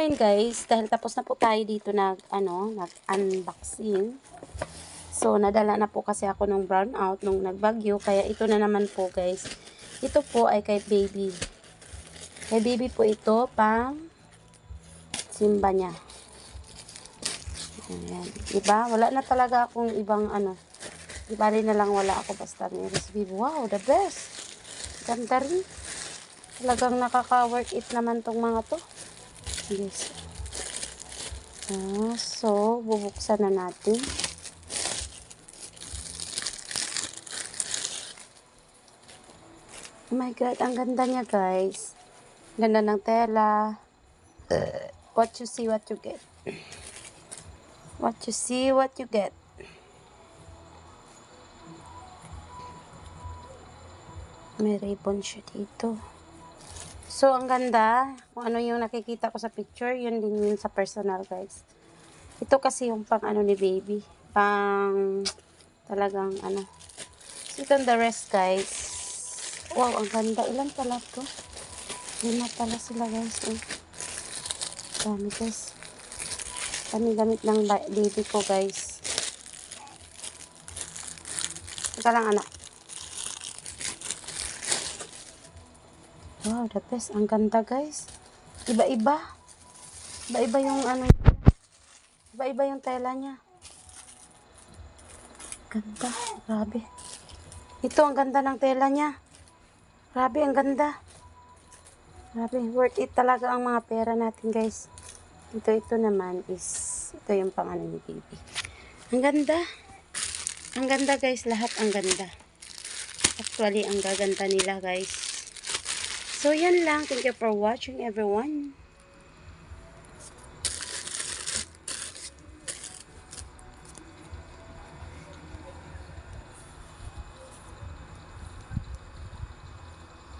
ngayon guys, dahil tapos na po tayo dito nag-unboxing. So, nadala na po kasi ako ng brownout nung nagbagyo. Kaya ito na naman po guys. Ito po ay kay baby. Kay baby po ito, pang simba niya. Ayan. Diba? Wala na talaga akong ibang Ibali na lang wala ako basta may recipe. Wow, the best. Ganda rin. Talagang nakaka-work it naman tong mga to. Yes. So, bubuksan na natin. Oh my God, ang ganda niya guys. Ganda ng tela. What you see, what you get. What you see, what you get. May ribbon siya dito. So, ang ganda. Kung ano yung nakikita ko sa picture, yun din yun sa personal, guys. Ito kasi yung pang ni baby. Pang talagang So, ito the rest, guys. Wow, ang ganda. Ilan pala to? 5 pala sila, guys. Dami, guys. Kami gamit ng baby ko, guys. Teka lang, anak. Wow, the best. Ang ganda, guys. Iba-iba. Iba-iba yung Iba-iba yung tela niya. Ganda. Grabe. Ito, ang ganda ng tela niya. Grabe, ang ganda. Grabe. Worth it talaga ang mga pera natin, guys. Ito naman ito yung pang ni baby. Ang ganda. Ang ganda, guys. Lahat ang ganda. Actually, ang gaganda nila, guys. So, yan lang. Thank you for watching, everyone.